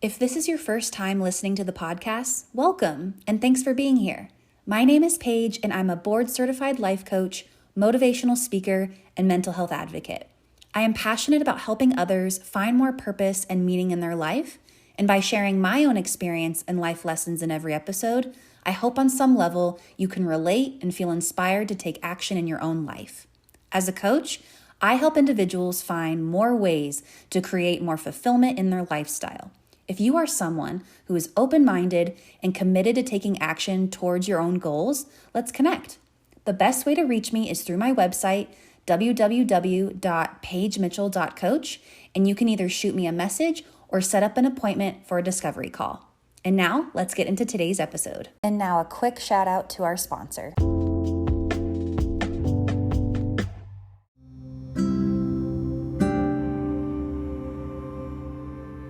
If this is your first time listening to the podcast, welcome and thanks for being here. My name is Paige and I'm a board-certified life coach, motivational speaker, and mental health advocate. I am passionate about helping others find more purpose and meaning in their life, and by sharing my own experience and life lessons in every episode, I hope on some level you can relate and feel inspired to take action in your own life. As a coach, I help individuals find more ways to create more fulfillment in their lifestyle. If you are someone who is open-minded and committed to taking action towards your own goals, let's connect. The best way to reach me is through my website, www.paigemitchell.coach, and you can either shoot me a message or set up an appointment for a discovery call. And now, let's get into today's episode. And now a quick shout out to our sponsor.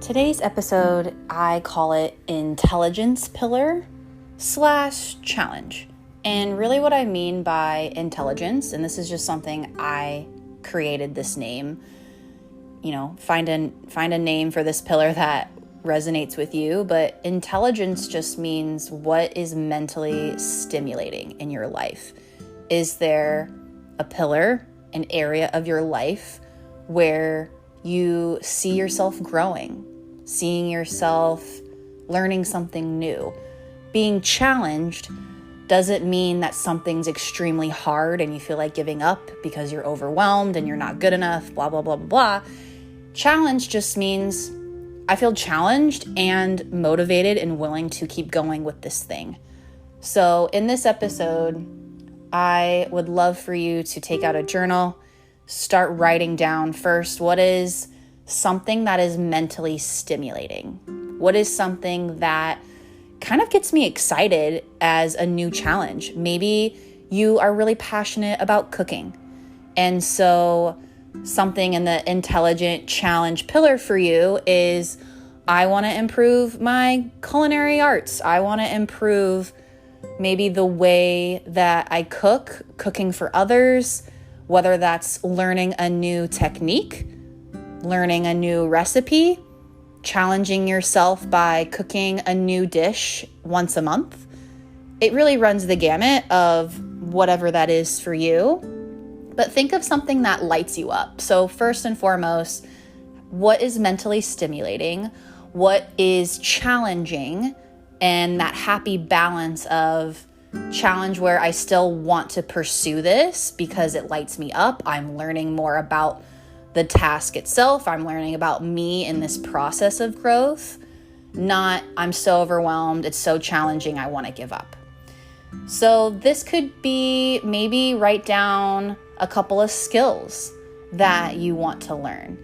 Today's episode, I call it Intelligence Pillar / Challenge. And really what I mean by intelligence, and this is just something I created this name, find a name for this pillar that resonates with you, but intelligence just means what is mentally stimulating in your life. Is there a pillar, an area of your life where you see yourself growing, seeing yourself learning something new? Being challenged doesn't mean that something's extremely hard and you feel like giving up because you're overwhelmed and you're not good enough, blah, blah, blah, blah, blah. Challenge just means I feel challenged and motivated and willing to keep going with this thing. So in this episode, I would love for you to take out a journal, start writing down first, what is something that is mentally stimulating? What is something that kind of gets me excited as a new challenge? Maybe you are really passionate about cooking. And so something in the intelligent challenge pillar for you is I want to improve my culinary arts. I want to improve maybe the way that I cooking for others, whether that's learning a new technique, learning a new recipe, challenging yourself by cooking a new dish once a month. It really runs the gamut of whatever that is for you. But think of something that lights you up. So first and foremost, what is mentally stimulating? What is challenging? And that happy balance of challenge where I still want to pursue this because it lights me up. I'm learning more about the task itself. I'm learning about me in this process of growth. Not, I'm so overwhelmed, it's so challenging, I want to give up. So this could be maybe write down a couple of skills that you want to learn.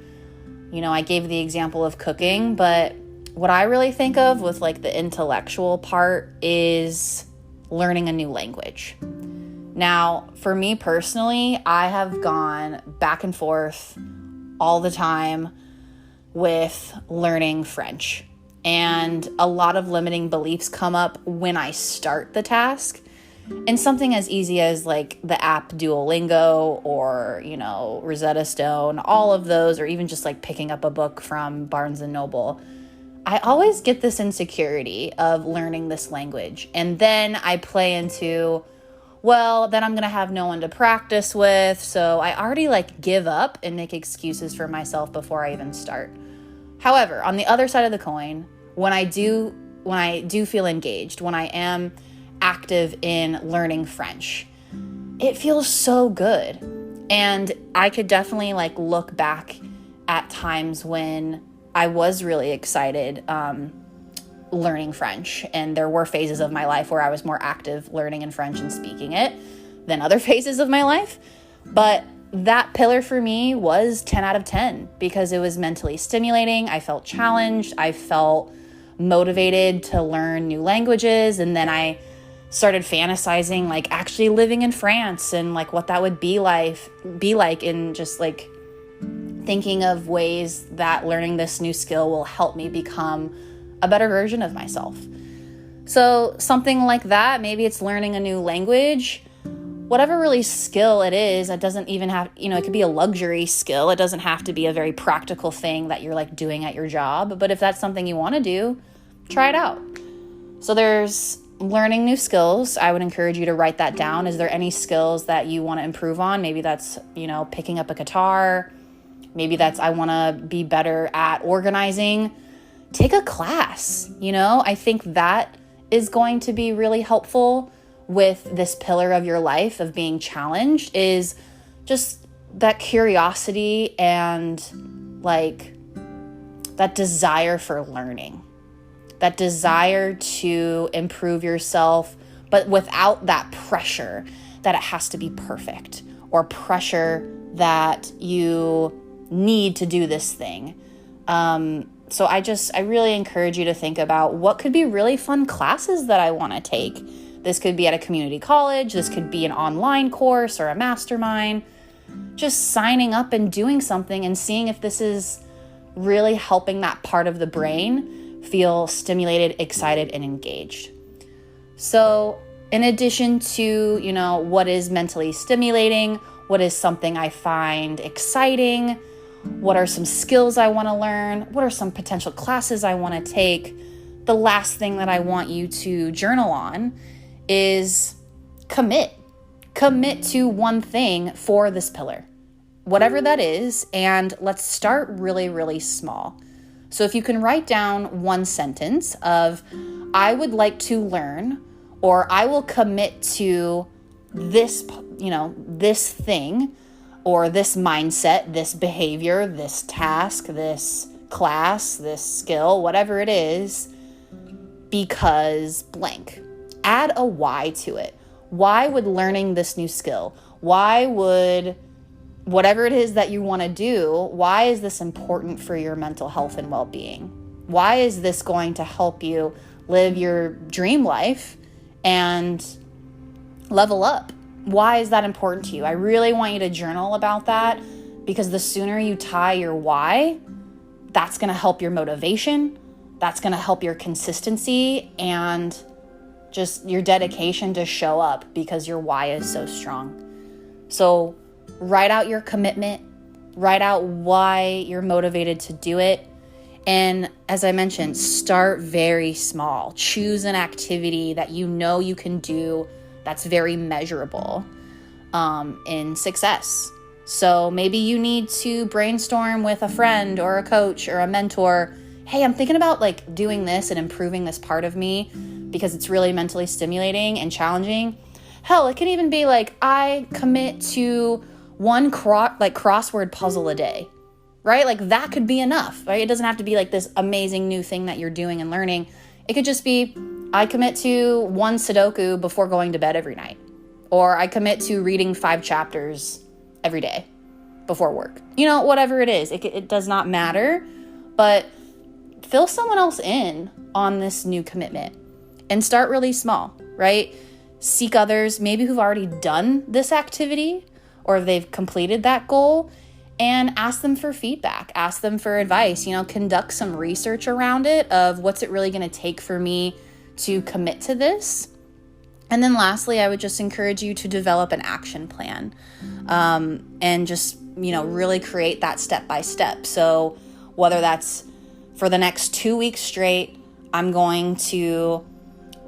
I gave the example of cooking, but what I really think of with like the intellectual part is learning a new language. Now, for me personally, I have gone back and forth all the time with learning French. And a lot of limiting beliefs come up when I start the task. And something as easy as like the app Duolingo or, Rosetta Stone, all of those, or even just like picking up a book from Barnes & Noble. I always get this insecurity of learning this language. And then I play into, well, then I'm going to have no one to practice with. So I already give up and make excuses for myself before I even start. However, on the other side of the coin, when I do feel engaged, when I am active in learning French, it feels so good. And I could definitely look back at times when I was really excited learning French. And there were phases of my life where I was more active learning in French and speaking it than other phases of my life. But that pillar for me was 10 out of 10 because it was mentally stimulating. I felt challenged. I felt motivated to learn new languages. And then I started fantasizing actually living in France and what that would be like in just thinking of ways that learning this new skill will help me become a better version of myself. So something like that, maybe it's learning a new language, whatever really skill it is, it doesn't even have, it could be a luxury skill. It doesn't have to be a very practical thing that you're like doing at your job. But if that's something you want to do, try it out. So there's learning new skills. I would encourage you to write that down. Is there any skills that you want to improve on? Maybe that's, picking up a guitar. Maybe that's, I want to be better at organizing. Take a class. I think that is going to be really helpful with this pillar of your life of being challenged, is just that curiosity and like that desire for learning, that desire to improve yourself, but without that pressure that it has to be perfect or pressure that you need to do this thing. So I really encourage you to think about what could be really fun classes that I want to take. This could be at a community college. This could be an online course or a mastermind. Just signing up and doing something and seeing if this is really helping that part of the brain feel stimulated, excited, and engaged. So in addition to, what is mentally stimulating, what is something I find exciting, what are some skills I want to learn, what are some potential classes I want to take, the last thing that I want you to journal on is commit to one thing for this pillar, whatever that is. And let's start really, really small. So if you can write down one sentence of, I would like to learn, or I will commit to this, this thing, or this mindset, this behavior, this task, this class, this skill, whatever it is, because blank. Add a why to it. Why would learning this new skill? Why would whatever it is that you want to do, why is this important for your mental health and well-being? Why is this going to help you live your dream life and level up? Why is that important to you? I really want you to journal about that, because the sooner you tie your why, that's going to help your motivation. That's going to help your consistency and just your dedication to show up, because your why is so strong. So write out your commitment, write out why you're motivated to do it. And as I mentioned, start very small. Choose an activity that you can do that's very measurable in success. So maybe you need to brainstorm with a friend or a coach or a mentor. Hey, I'm thinking about like doing this and improving this part of me because it's really mentally stimulating and challenging. Hell, it can even be like, I commit to one crossword puzzle a day, right? Like that could be enough, right? It doesn't have to be like this amazing new thing that you're doing and learning. It could just be, I commit to one Sudoku before going to bed every night. Or I commit to reading 5 chapters every day before work. Whatever it is, it does not matter, but fill someone else in on this new commitment and start really small, right? Seek others maybe who've already done this activity or they've completed that goal, and ask them for feedback, ask them for advice, conduct some research around it of what's it really going to take for me to commit to this. And then lastly, I would just encourage you to develop an action plan and just, really create that step by step. So whether that's for the next 2 weeks straight, I'm going to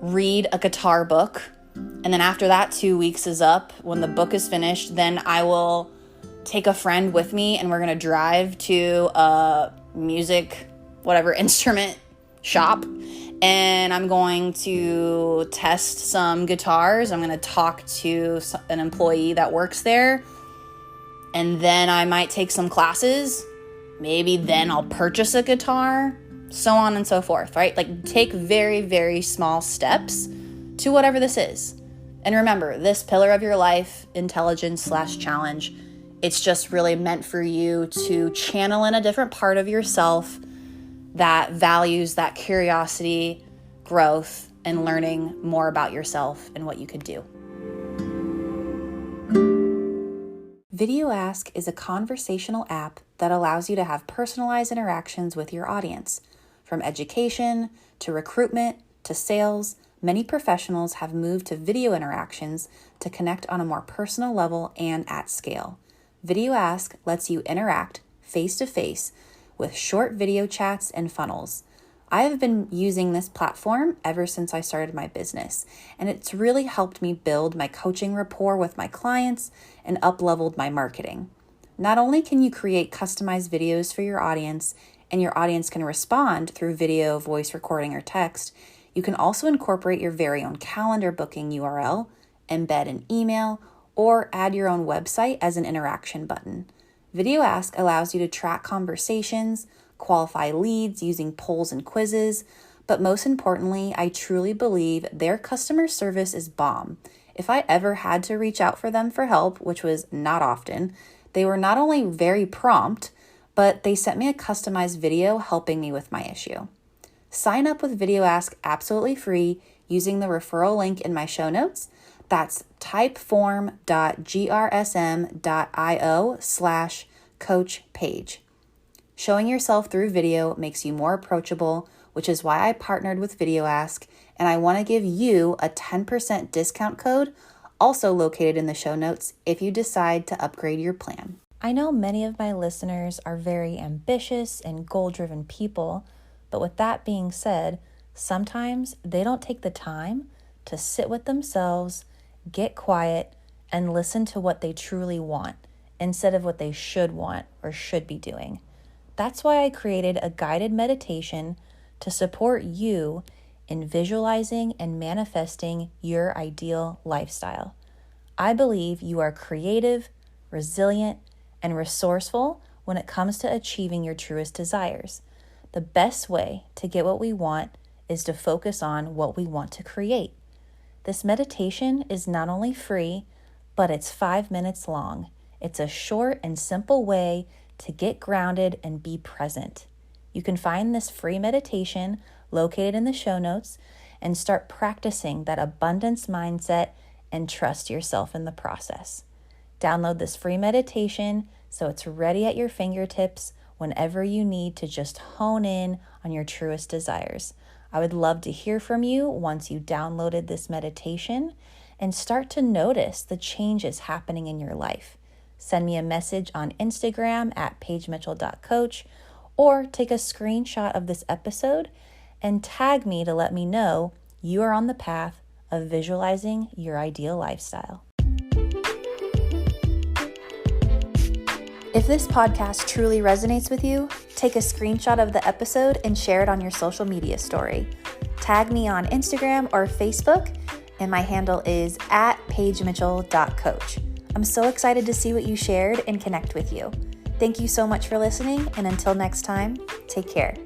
read a guitar book. And then after that 2 weeks is up, when the book is finished, then I will take a friend with me and we're going to drive to a music, whatever instrument shop. And I'm going to test some guitars. I'm going to talk to an employee that works there. And then I might take some classes. Maybe then I'll purchase a guitar, so on and so forth, right? Like take very, very small steps to whatever this is. And remember, this pillar of your life, intelligence/challenge, it's just really meant for you to channel in a different part of yourself that values that curiosity, growth, and learning more about yourself and what you could do. Video Ask is a conversational app that allows you to have personalized interactions with your audience, from education to recruitment to sales, many professionals have moved to video interactions to connect on a more personal level and at scale. Video Ask lets you interact face-to-face with short video chats and funnels. I have been using this platform ever since I started my business, and it's really helped me build my coaching rapport with my clients and up-leveled my marketing. Not only can you create customized videos for your audience, and your audience can respond through video, voice recording, or text, you can also incorporate your very own calendar booking URL, embed an email, or add your own website as an interaction button. Video Ask allows you to track conversations, qualify leads using polls and quizzes, but most importantly, I truly believe their customer service is bomb. If I ever had to reach out for them for help, which was not often, they were not only very prompt, but they sent me a customized video helping me with my issue. Sign up with Video Ask absolutely free using the referral link in my show notes. That's typeform.grsm.io/Coach Paige. Showing yourself through video makes you more approachable, which is why I partnered with Video Ask, and I want to give you a 10% discount code, also located in the show notes, if you decide to upgrade your plan. I know many of my listeners are very ambitious and goal-driven people, but with that being said, sometimes they don't take the time to sit with themselves, get quiet, and listen to what they truly want instead of what they should want or should be doing. That's why I created a guided meditation to support you in visualizing and manifesting your ideal lifestyle. I believe you are creative, resilient, and resourceful when it comes to achieving your truest desires. The best way to get what we want is to focus on what we want to create. This meditation is not only free, but it's 5 minutes long. It's a short and simple way to get grounded and be present. You can find this free meditation located in the show notes and start practicing that abundance mindset and trust yourself in the process. Download this free meditation so it's ready at your fingertips whenever you need to just hone in on your truest desires. I would love to hear from you once you downloaded this meditation and start to notice the changes happening in your life. Send me a message on Instagram at paigemitchell.coach or take a screenshot of this episode and tag me to let me know you are on the path of visualizing your ideal lifestyle. If this podcast truly resonates with you, take a screenshot of the episode and share it on your social media story. Tag me on Instagram or Facebook, and my handle is at paigemitchell.coach. I'm so excited to see what you shared and connect with you. Thank you so much for listening, and until next time, take care.